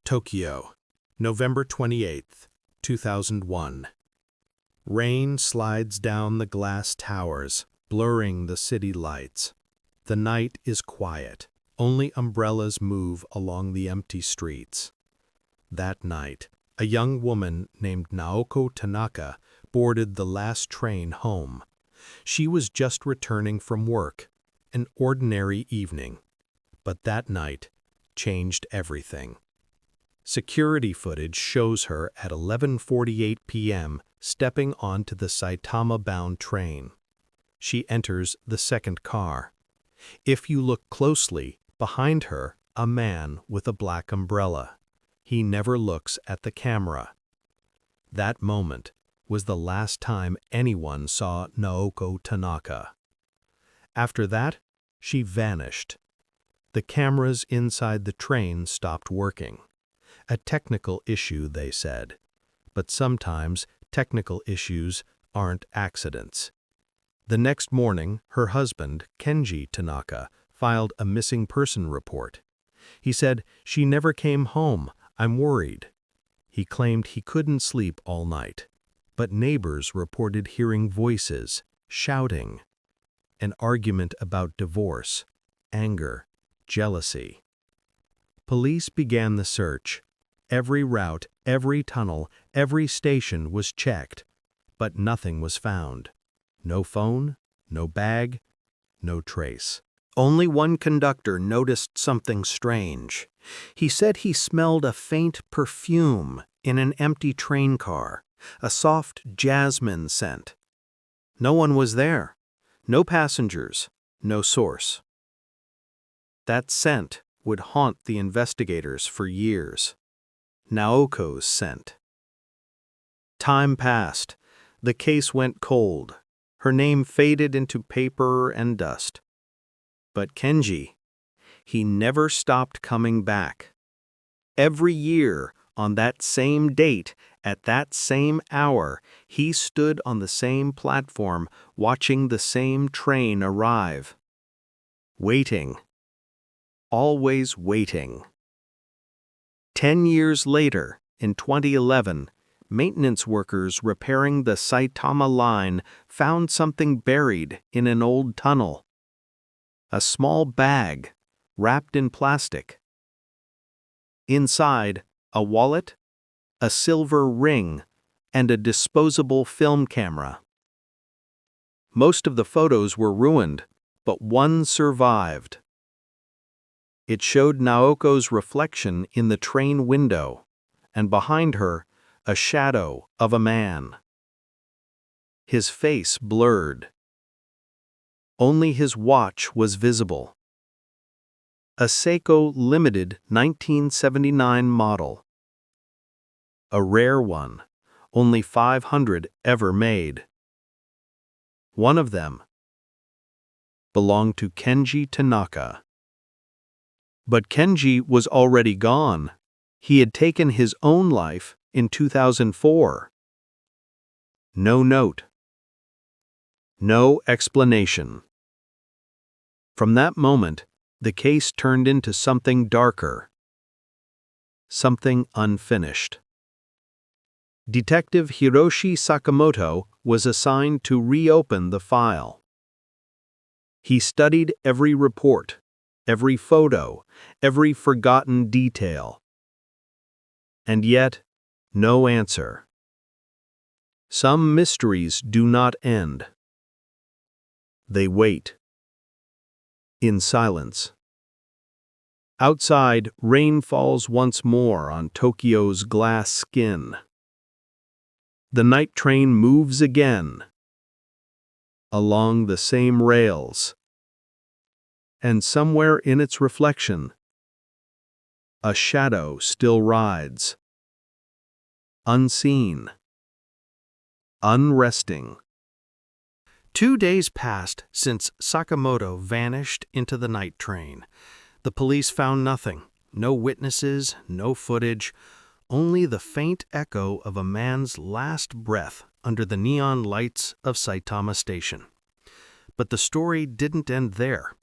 Tokyo, November 28, 2001. Rain slides down the glass towers, blurring the city lights. The night is quiet. Only umbrellas move along the empty streets. That night, a young woman named Naoko Tanaka boarded the last train home. She was just returning from work, an ordinary evening. But that night changed everything. Security footage shows her at 11:48 p.m. stepping onto the Saitama-bound train. She enters the second car. If you look closely, behind her, a man with a black umbrella. He never looks at the camera. That moment was the last time anyone saw Naoko Tanaka. After that, she vanished. The cameras inside the train stopped working. A technical issue, they said. But sometimes technical issues aren't accidents. The next morning, her husband, Kenji Tanaka, filed a missing person report. He said, "She never came home. I'm worried." He claimed he couldn't sleep all night. But neighbors reported hearing voices, shouting. An argument about divorce, anger, jealousy. Police began the search. Every route, every tunnel, every station was checked, but nothing was found. No phone, no bag, no trace. Only one conductor noticed something strange. He said he smelled a faint perfume in an empty train car, a soft jasmine scent. No one was there, no passengers, no source. That scent would haunt the investigators for years. Naoko's scent. Time passed. The case went cold. Her name faded into paper and dust. But Kenji, he never stopped coming back. Every year, on that same date, at that same hour, he stood on the same platform, watching the same train arrive. Waiting. Always waiting. 10 years later, in 2011, maintenance workers repairing the Saitama line found something buried in an old tunnel. A small bag, wrapped in plastic. Inside, a wallet, a silver ring, and a disposable film camera. Most of the photos were ruined, but one survived. It showed Naoko's reflection in the train window, and behind her, a shadow of a man. His face blurred. Only his watch was visible. A Seiko Limited 1979 model. A rare one, only 500 ever made. One of them belonged to Kenji Tanaka. But Kenji was already gone. He had taken his own life in 2004. No note. No explanation. From that moment, the case turned into something darker. Something unfinished. Detective Hiroshi Sakamoto was assigned to reopen the file. He studied every report, every photo, every forgotten detail. And yet, no answer. Some mysteries do not end. They wait. In silence. Outside, rain falls once more on Tokyo's glass skin. The night train moves again. Along the same rails. And somewhere in its reflection, a shadow still rides. Unseen. Unresting. 2 days passed since Sakamoto vanished into the night train. The police found nothing. No witnesses, no footage, only the faint echo of a man's last breath under the neon lights of Saitama Station. But the story didn't end there.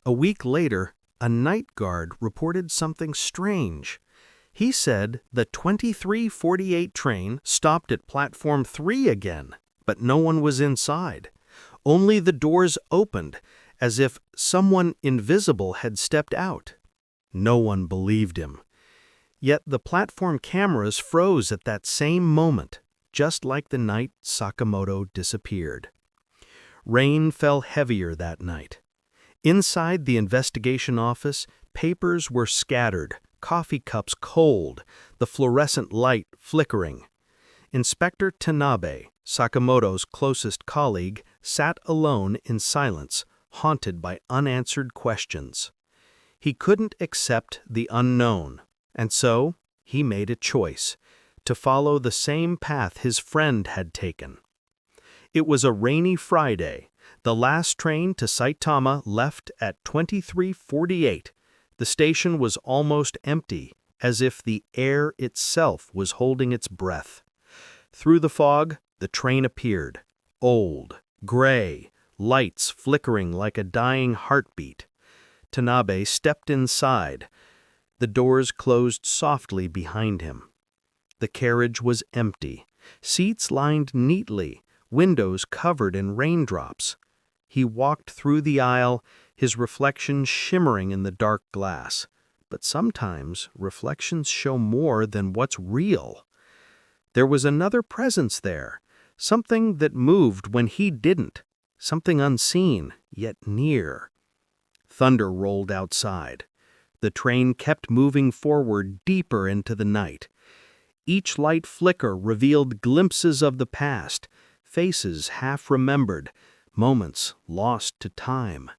A week later, a night guard reported something strange. He said the 2348 train stopped at platform 3 again, but no one was inside. Only the doors opened, as if someone invisible had stepped out. No one believed him. Yet the platform cameras froze at that same moment, just like the night Sakamoto disappeared. Rain fell heavier that night. Inside the investigation office, papers were scattered, coffee cups cold, the fluorescent light flickering. Inspector Tanabe, Sakamoto's closest colleague, sat alone in silence, haunted by unanswered questions. He couldn't accept the unknown, and so he made a choice, to follow the same path his friend had taken. It was a rainy Friday. The last train to Saitama left at 2348. The station was almost empty, as if the air itself was holding its breath. Through the fog, the train appeared, old, gray, lights flickering like a dying heartbeat. Tanabe stepped inside. The doors closed softly behind him. The carriage was empty, seats lined neatly, windows covered in raindrops. He walked through the aisle, his reflection shimmering in the dark glass. But sometimes reflections show more than what's real. There was another presence there, something that moved when he didn't, something unseen, yet near. Thunder rolled outside. The train kept moving forward deeper into the night. Each light flicker revealed glimpses of the past, faces half remembered, moments lost to time.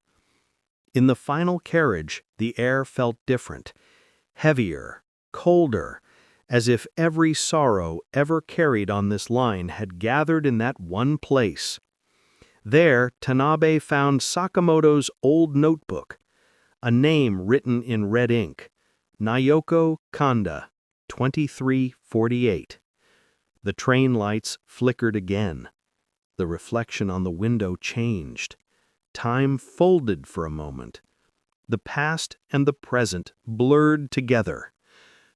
In the final carriage, the air felt different, heavier, colder, as if every sorrow ever carried on this line had gathered in that one place. There, Tanabe found Sakamoto's old notebook, a name written in red ink, Naoko Kanda, 2348. The train lights flickered again. The reflection on the window changed. Time folded for a moment. The past and the present blurred together.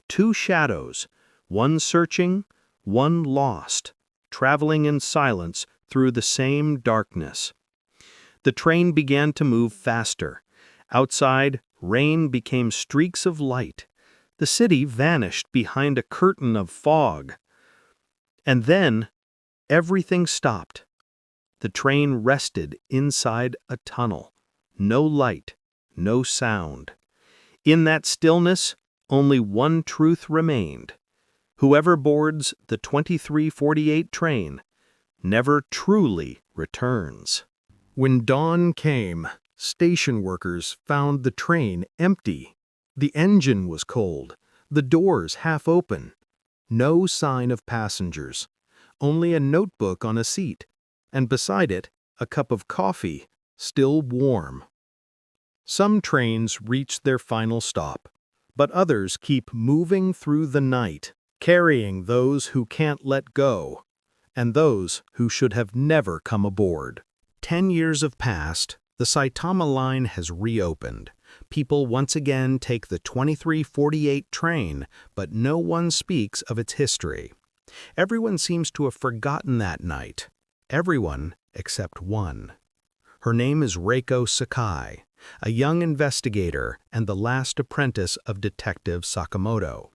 Two shadows, one searching, one lost, traveling in silence through the same darkness. The train began to move faster. Outside, rain became streaks of light. The city vanished behind a curtain of fog. And then, everything stopped. The train rested inside a tunnel. No light, no sound. In that stillness, only one truth remained. Whoever boards the 2348 train never truly returns. When dawn came, station workers found the train empty. The engine was cold, the doors half open. No sign of passengers, only a notebook on a seat, and beside it, a cup of coffee, still warm. Some trains reach their final stop, but others keep moving through the night, carrying those who can't let go, and those who should have never come aboard. 10 years have passed, the Saitama line has reopened. People once again take the 2348 train, but no one speaks of its history. Everyone seems to have forgotten that night. Everyone except one. Her name is Reiko Sakai, a young investigator and the last apprentice of Detective Sakamoto.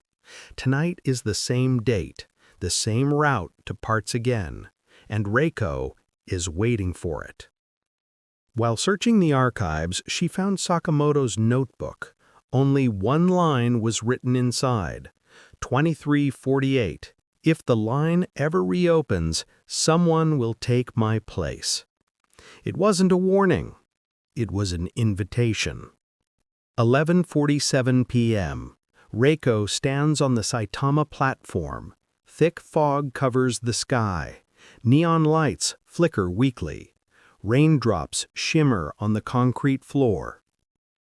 Tonight is the same date, the same route to parts again, and Reiko is waiting for it. While searching the archives, she found Sakamoto's notebook. Only one line was written inside, 2348. If the line ever reopens, someone will take my place. It wasn't a warning. It was an invitation. 11:47 p.m. Reiko stands on the Saitama platform. Thick fog covers the sky. Neon lights flicker weakly. Raindrops shimmer on the concrete floor.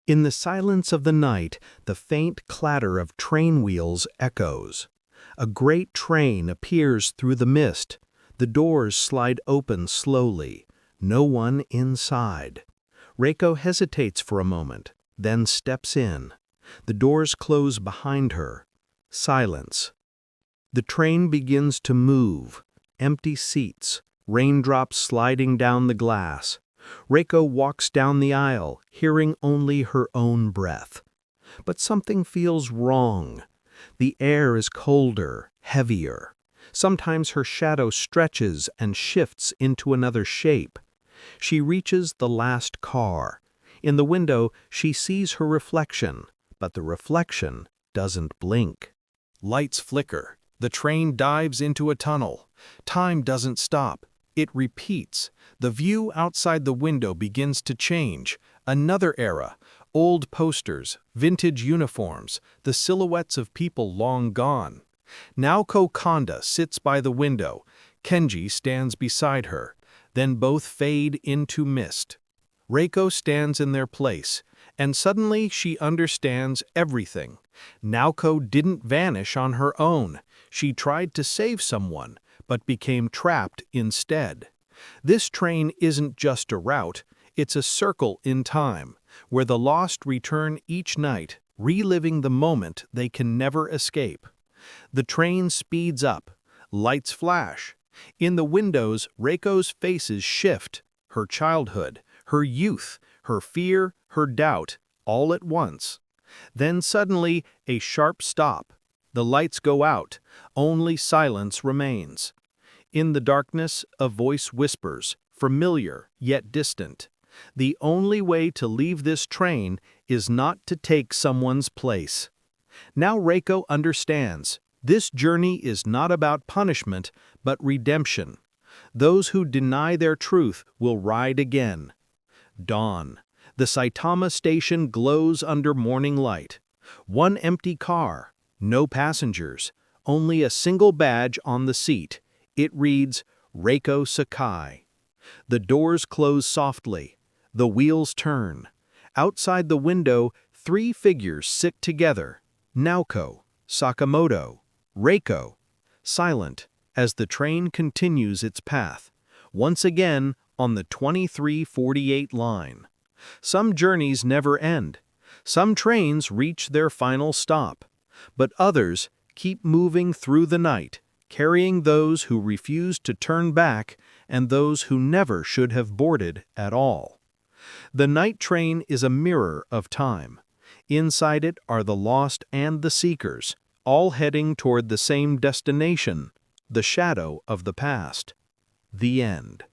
In the silence of the night, the faint clatter of train wheels echoes. A great train appears through the mist. The doors slide open slowly. No one inside. Reiko hesitates for a moment, then steps in. The doors close behind her. Silence. The train begins to move. Empty seats, raindrops sliding down the glass. Reiko walks down the aisle, hearing only her own breath. But something feels wrong. The air is colder, heavier. Sometimes her shadow stretches and shifts into another shape. She reaches the last car. In the window, she sees her reflection, but the reflection doesn't blink. Lights flicker. The train dives into a tunnel. Time doesn't stop. It repeats. The view outside the window begins to change. Another era. Old posters, vintage uniforms, the silhouettes of people long gone. Naoko Kanda sits by the window. Kenji stands beside her. Then both fade into mist. Reiko stands in their place, and suddenly she understands everything. Naoko didn't vanish on her own. She tried to save someone, but became trapped instead. This train isn't just a route, it's a circle in time, where the lost return each night, reliving the moment they can never escape. The train speeds up. Lights flash. In the windows, Reiko's faces shift. Her childhood, her youth, her fear, her doubt, all at once. Then suddenly, a sharp stop. The lights go out. Only silence remains. In the darkness, a voice whispers, familiar yet distant. The only way to leave this train is not to take someone's place. Now Reiko understands. This journey is not about punishment, but redemption. Those who deny their truth will ride again. Dawn. The Saitama station glows under morning light. One empty car. No passengers. Only a single badge on the seat. It reads, Reiko Sakai. The doors close softly. The wheels turn. Outside the window, 3 figures sit together. Naoko, Sakamoto, Reiko, silent as the train continues its path, once again on the 2348 line. Some journeys never end. Some trains reach their final stop, but others keep moving through the night, carrying those who refuse to turn back and those who never should have boarded at all. The night train is a mirror of time. Inside it are the lost and the seekers, all heading toward the same destination, the shadow of the past. The end.